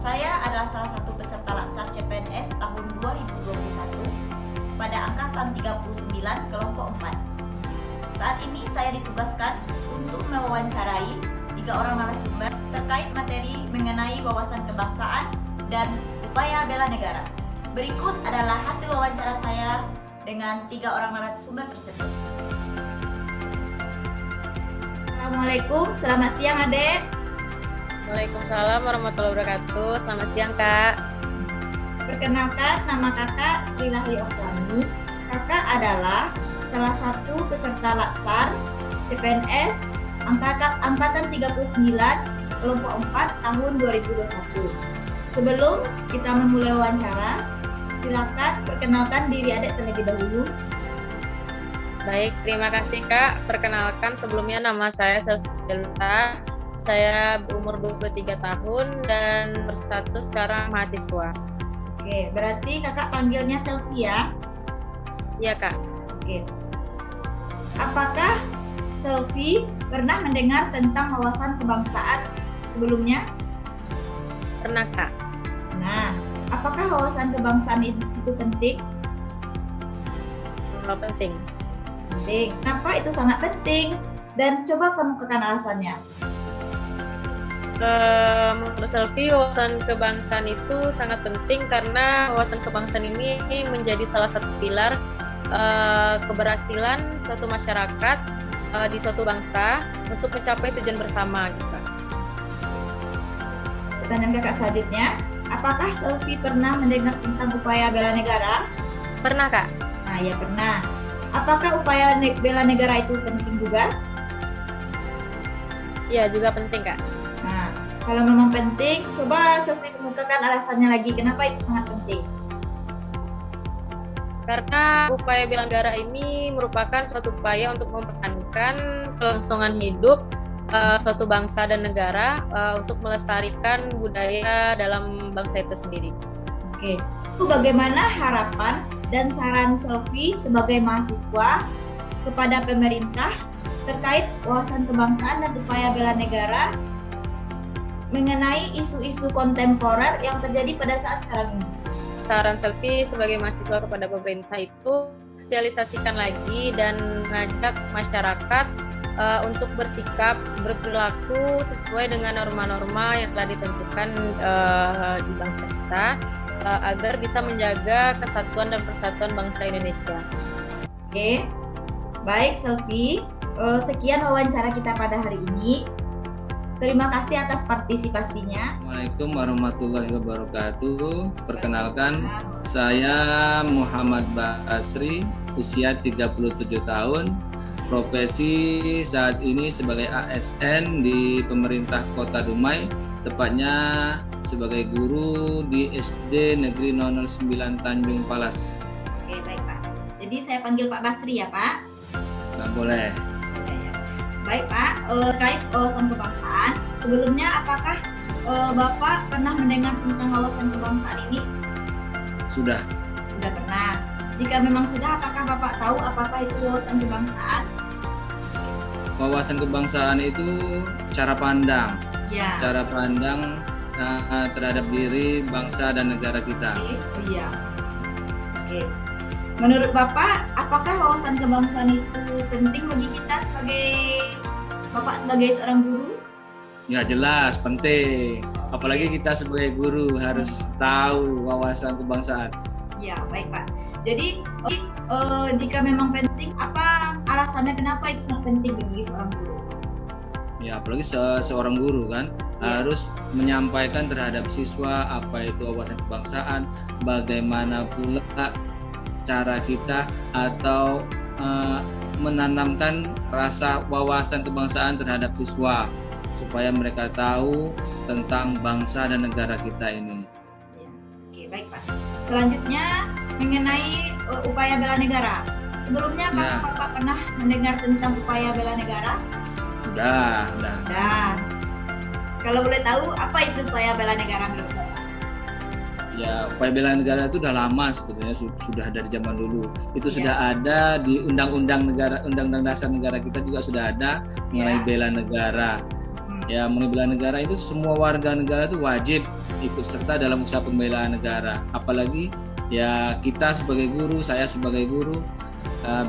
Saya adalah salah satu peserta Latsar CPNS tahun 2021 pada angkatan 39 kelompok 4. Saat ini saya ditugaskan untuk mewawancarai 3 orang narasumber terkait materi mengenai wawasan kebangsaan dan upaya bela negara. Berikut adalah hasil wawancara saya dengan 3 orang narasumber tersebut. Assalamualaikum, selamat siang Adek. Waalaikumsalam warahmatullahi wabarakatuh. Selamat siang Kak. Perkenalkan, nama kakak Sri Lahli Oktami. Kakak adalah salah satu peserta Latsar CPNS angkatan 39 kelompok 4 tahun 2021. Sebelum kita memulai wawancara, silakan perkenalkan diri Adek terlebih dahulu. Baik, terima kasih Kak. Perkenalkan sebelumnya nama saya Selva. Saya berumur 23 tahun dan berstatus sekarang mahasiswa. Oke, berarti kakak panggilnya Selvi ya? Iya Kak. Oke. Apakah Selvi pernah mendengar tentang wawasan kebangsaan sebelumnya? Pernah Kak. Nah, apakah wawasan kebangsaan itu penting? Penting. Penting. Kenapa itu sangat penting? Dan coba kemukakan alasannya. Menurut Selvi, wawasan kebangsaan itu sangat penting karena wawasan kebangsaan ini menjadi salah satu pilar keberhasilan suatu masyarakat di suatu bangsa untuk mencapai tujuan bersama. Gitu. Pertanyaan kakak selanjutnya, apakah Selvi pernah mendengar tentang upaya bela negara? Pernah Kak? Nah, ya pernah. Apakah upaya bela negara itu penting juga? Iya, juga penting Kak. Nah, kalau memang penting, coba Selvi kemukakan alasannya lagi, kenapa itu sangat penting? Karena upaya bela negara ini merupakan suatu upaya untuk mempertahankan kelangsungan hidup suatu bangsa dan negara untuk melestarikan budaya dalam bangsa itu sendiri. Oke, itu bagaimana harapan dan saran Selvi sebagai mahasiswa kepada pemerintah terkait wawasan kebangsaan dan upaya bela negara mengenai isu-isu kontemporer yang terjadi pada saat sekarang ini? Saran Selvi sebagai mahasiswa kepada pemerintah itu sosialisasikan lagi dan mengajak masyarakat untuk bersikap, berperilaku sesuai dengan norma-norma yang telah ditentukan di bangsa kita agar bisa menjaga kesatuan dan persatuan bangsa Indonesia. Oke, baik Selvi, sekian wawancara kita pada hari ini. Terima kasih atas partisipasinya. Assalamualaikum warahmatullahi wabarakatuh. Perkenalkan, saya Muhammad Basri, usia 37 tahun. Profesi saat ini sebagai ASN di pemerintah Kota Dumai, tepatnya sebagai guru di SD Negeri 009 Tanjung Palas. Oke, baik Pak. Jadi saya panggil Pak Basri ya Pak? Nah, boleh. Baik Pak, terkait wawasan kebangsaan, sebelumnya apakah Bapak pernah mendengar tentang wawasan kebangsaan ini? Sudah. Sudah pernah. Jika memang sudah, apakah Bapak tahu apakah itu wawasan kebangsaan? Wawasan kebangsaan itu cara pandang. Ya. Cara pandang terhadap diri, bangsa, dan negara kita. Oh iya. Oke. Menurut Bapak, apakah wawasan kebangsaan itu penting bagi kita sebagai seorang guru? Ya jelas, penting. Apalagi kita sebagai guru harus tahu wawasan kebangsaan. Ya, baik Pak. Jadi, jika memang penting, apa alasannya kenapa itu sangat penting bagi seorang guru? Ya, apalagi seorang guru kan harus menyampaikan terhadap siswa apa itu wawasan kebangsaan, bagaimana pula cara kita atau menanamkan rasa wawasan kebangsaan terhadap siswa supaya mereka tahu tentang bangsa dan negara kita ini. Oke, baik Pak. Selanjutnya mengenai upaya bela negara. Sebelumnya apakah Bapak pernah mendengar tentang upaya bela negara? Udah. Kalau boleh tahu apa itu upaya bela negara menurut Bapak? Ya, upaya bela negara itu udah lama sebetulnya, sudah dari zaman dulu. Itu sudah ada di undang-undang dasar negara kita juga sudah ada mengenai bela negara. Ya, mengenai bela negara itu semua warga negara itu wajib ikut serta dalam usaha pembelaan negara. Apalagi ya kita sebagai guru, saya sebagai guru,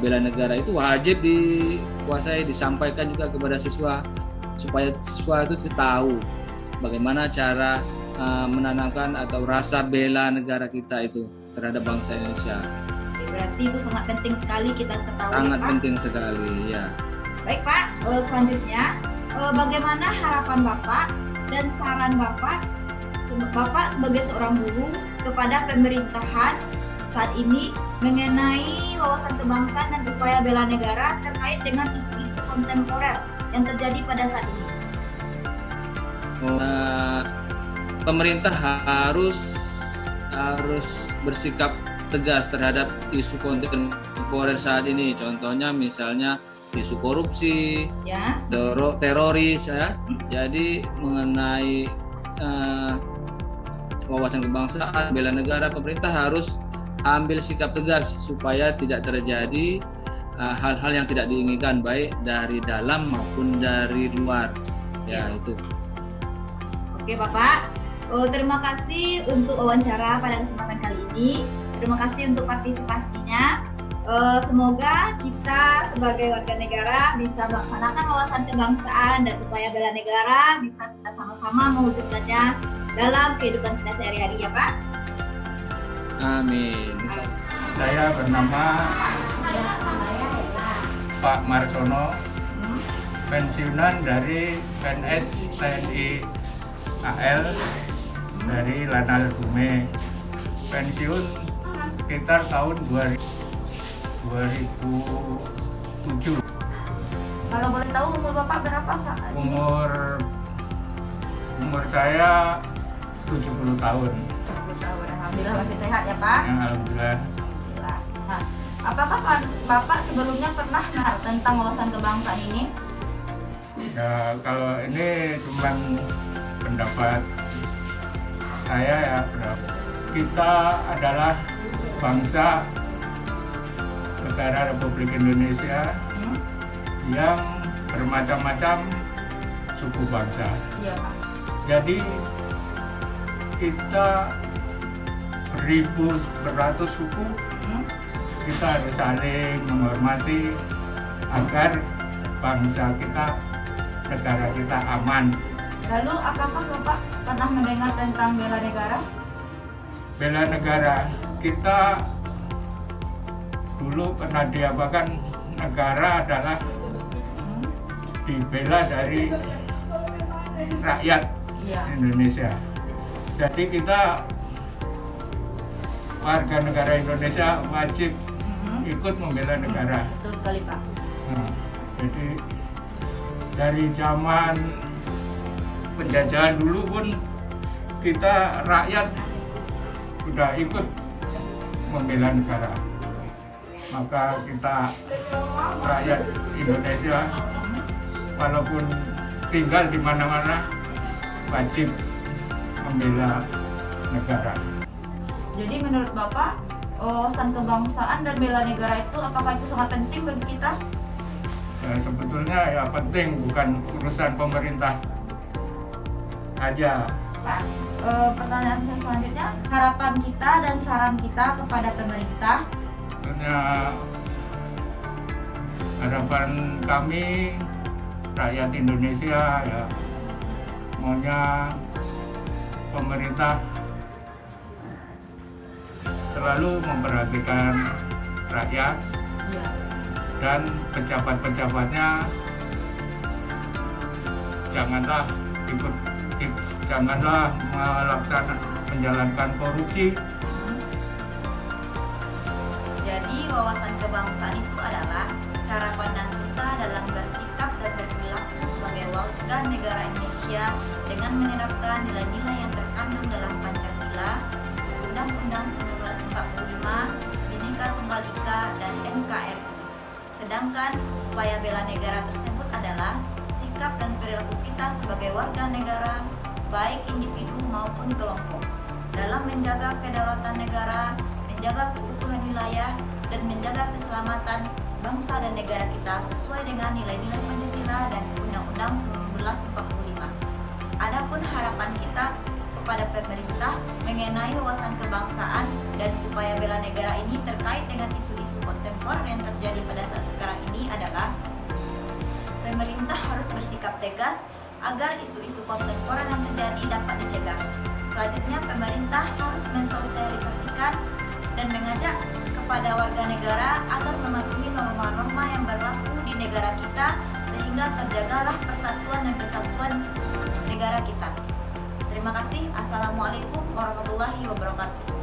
bela negara itu wajib dikuasai, disampaikan juga kepada siswa supaya siswa itu tahu bagaimana cara menanamkan atau rasa bela negara kita itu terhadap bangsa Indonesia. Berarti itu sangat penting sekali kita ketahui. Sangat Pak. penting sekali, ya. Baik Pak, selanjutnya bagaimana harapan Bapak dan saran Bapak sebagai seorang guru kepada pemerintahan saat ini mengenai wawasan kebangsaan dan upaya bela negara terkait dengan isu-isu kontemporer yang terjadi pada saat ini? Pemerintah harus bersikap tegas terhadap isu kontemporer saat ini. Contohnya misalnya isu korupsi, Ya. teroris, ya. Jadi mengenai wawasan kebangsaan, bela negara, pemerintah harus ambil sikap tegas supaya tidak terjadi hal-hal yang tidak diinginkan baik dari dalam maupun dari luar. Ya, itu. Oke Bapak, terima kasih untuk wawancara pada kesempatan kali ini. Terima kasih untuk partisipasinya. Semoga kita sebagai warga negara bisa melaksanakan wawasan kebangsaan dan upaya bela negara bisa kita sama-sama mewujudkannya dalam kehidupan kita sehari-hari ya Pak. Amin. Saya bernama Pak Marsono, pensiunan dari PNS TNI AL dari Lanal Bume, pensiun sekitar tahun 2007. Kalau boleh tahu umur Bapak berapa saat ini? Umur saya 70 tahun. 70 tahun. Alhamdulillah masih sehat ya Pak. Alhamdulillah. Alhamdulillah. Nah, apakah Bapak sebelumnya pernah dengar tentang wawasan kebangsaan ini? Ya, kalau ini cuma pendapat saya ya, kita adalah bangsa negara Republik Indonesia yang bermacam-macam suku bangsa. Iya Pak. Jadi kita beratus suku, kita harus saling menghormati agar bangsa kita, negara kita aman. Lalu apakah Bapak pernah mendengar tentang bela negara? Bela negara, kita dulu pernah diapakan negara adalah dibela dari rakyat Iya. Indonesia. Jadi kita warga negara Indonesia wajib ikut membela negara. Betul sekali Pak. Nah, jadi dari zaman penjajahan dulu pun kita rakyat sudah ikut membela negara. Maka kita rakyat Indonesia walaupun tinggal di mana-mana wajib membela negara. Jadi menurut Bapak, wawasan kebangsaan dan bela negara itu apakah itu sangat penting bagi kita? Ya, sebetulnya ya penting, bukan urusan pemerintah aja. Pak, pertanyaan saya selanjutnya, harapan kita dan saran kita kepada pemerintah. Sebetulnya harapan kami rakyat Indonesia ya maunya pemerintah selalu memperhatikan rakyat Iya. dan pejabat-pejabatnya janganlah menjalankan korupsi. Jadi wawasan kebangsaan itu adalah cara pandang kita dalam bersikap dan berperilaku sebagai warga negara Indonesia dengan menerapkan nilai-nilai yang terkandung dalam Pancasila, Undang-Undang 1945, Bhinneka Tunggal Ika, dan NKRI. Sedangkan upaya bela negara tersebut adalah sikap dan perilaku kita sebagai warga negara, baik individu maupun kelompok, dalam menjaga kedaulatan negara, menjaga keutuhan wilayah, dan menjaga keselamatan bangsa dan negara kita sesuai dengan nilai-nilai Pancasila dan Undang-Undang 1945. Adapun harapan kita kepada pemerintah mengenai wawasan kebangsaan dan upaya bela negara ini terkait dengan isu-isu kontemporer yang terjadi pada saat sekarang ini adalah pemerintah harus bersikap tegas agar isu-isu kontemporer yang terjadi dapat dicegah. Selanjutnya, pemerintah harus mensosialisasikan dan mengajak kepada warga negara agar mematuhi norma-norma yang berlaku di negara kita sehingga terjagalah persatuan dan kesatuan negara kita. Terima kasih. Assalamualaikum warahmatullahi wabarakatuh.